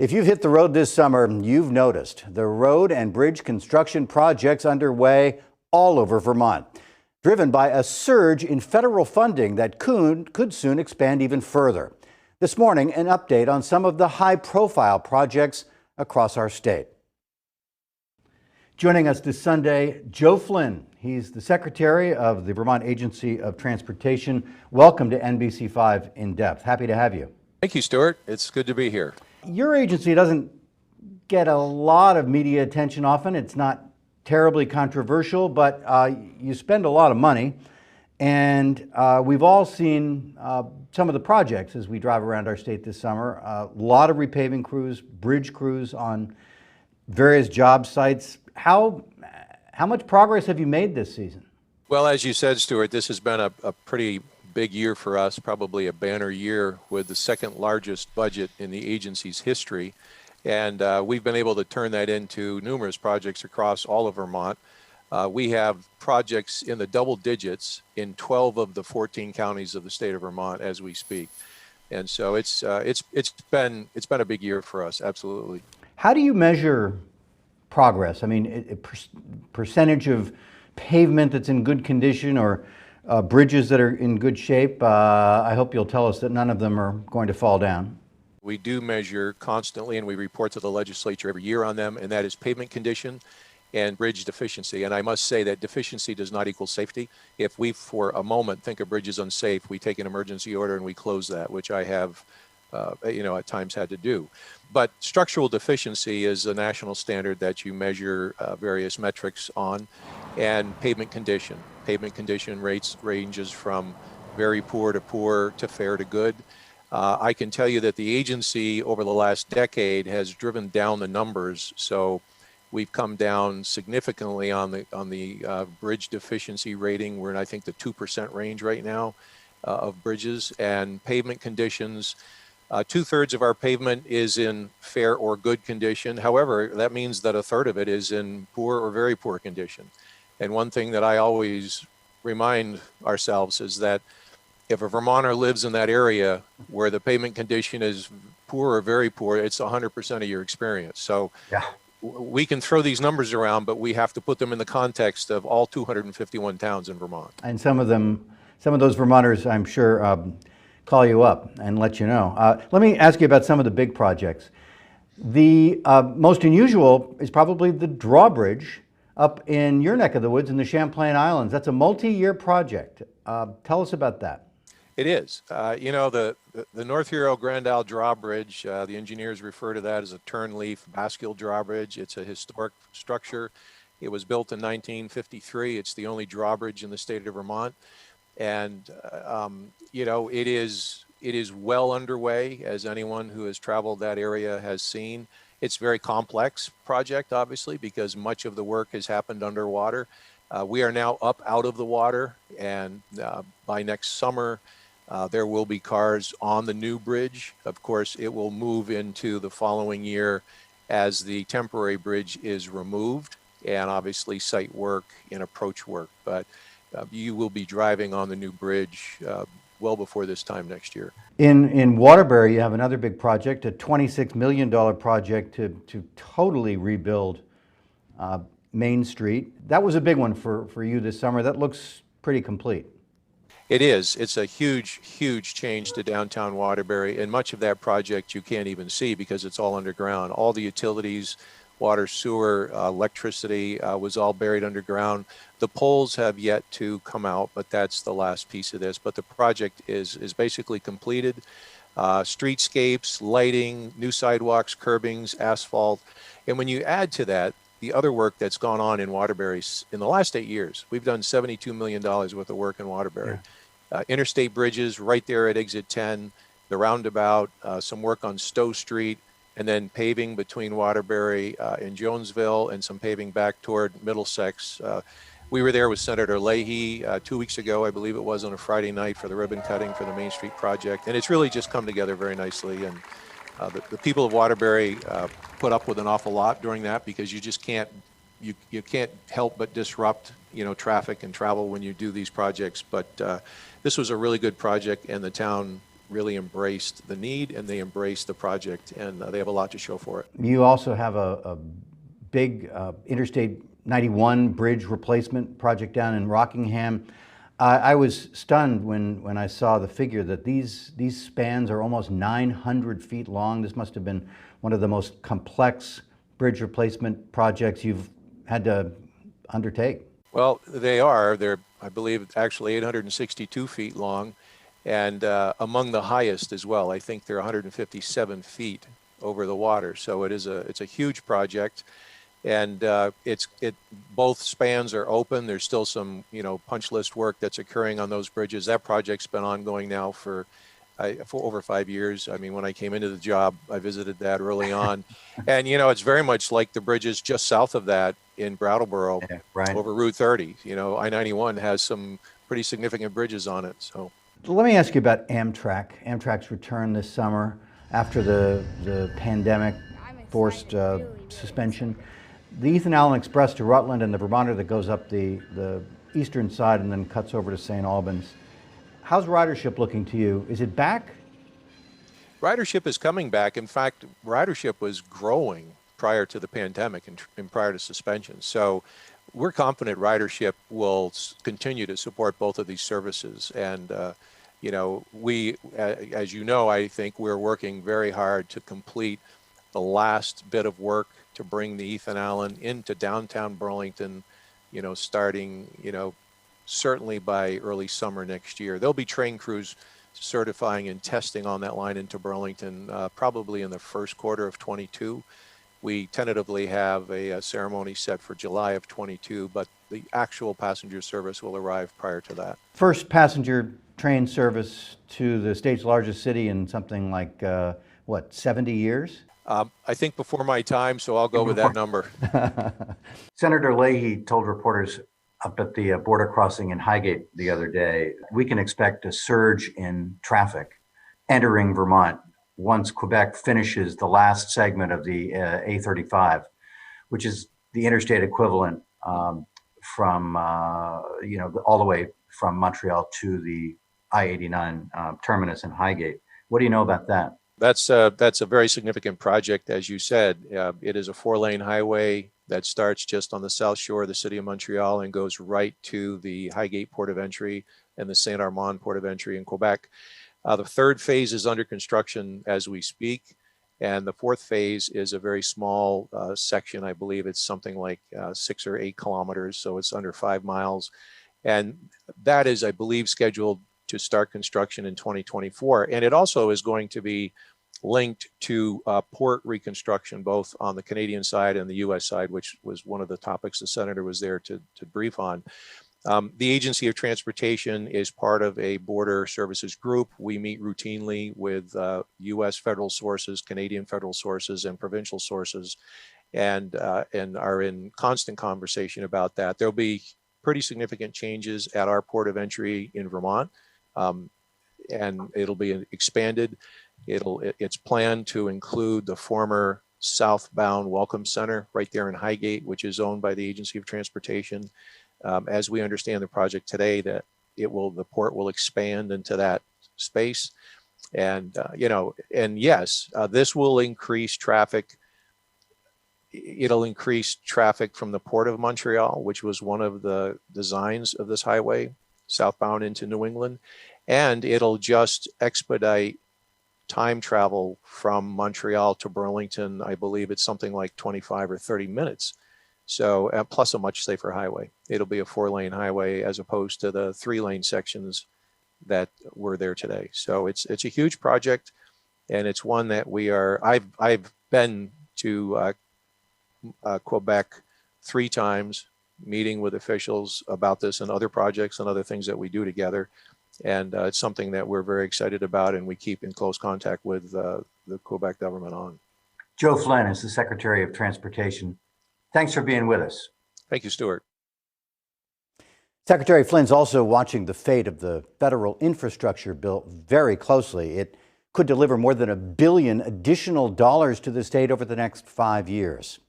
If you've hit the road this summer, you've noticed the road and bridge construction projects underway all over Vermont, driven by a surge in federal funding that could soon expand even further. This morning, an update on some of the high-profile projects across our state. Joining us this Sunday, Joe Flynn. He's the Secretary of the Vermont Agency of Transportation. Welcome to NBC5 In Depth. Happy to have you. Thank you, Stuart. It's good to be here. Your agency doesn't get a lot of media attention often. It's not terribly controversial, but you spend a lot of money. And we've all seen some of the projects as we drive around our state this summer. A lot of repaving crews, bridge crews on various job sites. How much progress have you made this season? Well, as you said, Stuart, this has been a pretty big year for us, probably a banner year with the second largest budget in the agency's history. And we've been able to turn that into numerous projects across all of Vermont. We have projects in the double digits in 12 of the 14 counties of the state of Vermont as we speak. And so it's been a big year for us, absolutely. How do you measure progress? I mean, percentage of pavement that's in good condition or bridges that are in good shape. I hope you'll tell us that none of them are going to fall down. We do measure constantly, and we report to the legislature every year on them, and that is pavement condition and bridge deficiency. And I must say that deficiency does not equal safety. If we, for a moment, think a bridge is unsafe, we take an emergency order and we close that, which I have at times had to do. But structural deficiency is a national standard that you measure various metrics on, and pavement condition. Pavement condition ranges from very poor to fair to good. I can tell you that the agency over the last decade has driven down the numbers, so we've come down significantly on the bridge deficiency rating. We're in, I think, the 2% range right now of bridges. And pavement conditions, 2/3 of our pavement is in fair or good condition. However, that means that 1/3 of it is in poor or very poor condition. And one thing that I always remind ourselves is that if a Vermonter lives in that area where the pavement condition is poor or very poor, it's 100% of your experience. So yeah, we can throw these numbers around, but we have to put them in the context of all 251 towns in Vermont. And some of those Vermonters, I'm sure, call you up and let you know. Let me ask you about some of the big projects. The most unusual is probably the drawbridge up in your neck of the woods in the Champlain Islands. That's a multi-year project. Tell us about that. It is. The North Hero Grand Isle drawbridge, the engineers refer to that as a turn-leaf bascule drawbridge. It's a historic structure. It was built in 1953. It's the only drawbridge in the state of Vermont. And, it is well underway, as anyone who has traveled that area has seen. It's a very complex project, obviously, because much of the work has happened underwater. We are now up out of the water, and by next summer, there will be cars on the new bridge. Of course, it will move into the following year as the temporary bridge is removed, and obviously site work and approach work. But you will be driving on the new bridge well before this time next year. In Waterbury, you have another big project, a $26 million project to totally rebuild Main Street. That was a big one for you this summer. That looks pretty complete. It is. It's a huge, huge change to downtown Waterbury, and much of that project you can't even see because it's all underground. All the utilities, water, sewer, electricity was all buried underground. The poles have yet to come out, but that's the last piece of this. But the project is basically completed. Streetscapes, lighting, new sidewalks, curbings, asphalt. And when you add to that the other work that's gone on in Waterbury in the last 8 years, we've done $72 million worth of work in Waterbury. Yeah. Interstate bridges right there at exit 10, the roundabout, some work on Stowe Street, and then paving between Waterbury and Jonesville, and some paving back toward Middlesex. We were there with Senator Leahy 2 weeks ago, I believe it was, on a Friday night for the ribbon cutting for the Main Street project. And it's really just come together very nicely. And the people of Waterbury put up with an awful lot during that, because you just can't you can't help but disrupt, traffic and travel when you do these projects. But this was a really good project, and the town really embraced the need and they embraced the project, and they have a lot to show for it. You also have a big Interstate 91 bridge replacement project down in Rockingham. I was stunned when I saw the figure that these spans are almost 900 feet long. This must have been one of the most complex bridge replacement projects you've had to undertake. Well, they are. They're, I believe, actually 862 feet long, and among the highest as well. I think they're 157 feet over the water. So it's a huge project, and both spans are open. There's still some punch list work that's occurring on those bridges. That project's been ongoing now for over 5 years. I mean, when I came into the job, I visited that early on, and it's very much like the bridges just south of that in Brattleboro, right over Route 30. I-91 has some pretty significant bridges on it. So let me ask you about Amtrak. Amtrak's return this summer after the pandemic forced suspension. The Ethan Allen Express to Rutland and the Vermonter that goes up the eastern side and then cuts over to St. Albans. How's ridership looking to you? Is it back? Ridership is coming back. In fact, ridership was growing prior to the pandemic and prior to suspension. So we're confident ridership will continue to support both of these services. And, we, as you know, I think we're working very hard to complete the last bit of work to bring the Ethan Allen into downtown Burlington, starting, certainly by early summer next year. There'll be train crews certifying and testing on that line into Burlington probably in the first quarter of 22. We tentatively have a ceremony set for July of 22, but the actual passenger service will arrive prior to that. First passenger train service to the state's largest city in something like, 70 years? I think before my time, so I'll go with that number. Senator Leahy told reporters up at the border crossing in Highgate the other day, we can expect a surge in traffic entering Vermont once Quebec finishes the last segment of the A35, which is the interstate equivalent from, all the way from Montreal to the I-89 terminus in Highgate. What do you know about that? That's a very significant project, as you said. It is a 4-lane highway that starts just on the south shore of the city of Montreal and goes right to the Highgate Port of Entry and the Saint Armand Port of Entry in Quebec. The third phase is under construction as we speak, and the fourth phase is a very small section. I believe it's something like 6 or 8 kilometers, so it's under 5 miles. And that is, I believe, scheduled to start construction in 2024. And it also is going to be linked to port reconstruction, both on the Canadian side and the US side, which was one of the topics the senator was there to brief on. The Agency of Transportation is part of a border services group. We meet routinely with US federal sources, Canadian federal sources, and provincial sources, and are in constant conversation about that. There'll be pretty significant changes at our port of entry in Vermont, and it'll be expanded. It's planned to include the former southbound Welcome Center right there in Highgate, which is owned by the Agency of Transportation. As we understand the project today, that the port will expand into that space, and yes, this will increase traffic. It'll increase traffic from the Port of Montreal, which was one of the designs of this highway, southbound into New England, and it'll just expedite time travel from Montreal to Burlington. I believe it's something like 25 or 30 minutes. So plus a much safer highway. It'll be a 4-lane highway as opposed to the 3-lane sections that were there today. So it's a huge project, and it's one that I've been to Quebec 3 times, meeting with officials about this and other projects and other things that we do together. And it's something that we're very excited about, and we keep in close contact with the Quebec government on. Joe Flynn is the Secretary of Transportation. Thanks for being with us. Thank you, Stuart. Secretary Flynn's also watching the fate of the federal infrastructure bill very closely. It could deliver more than $1 billion additional to the state over the next 5 years.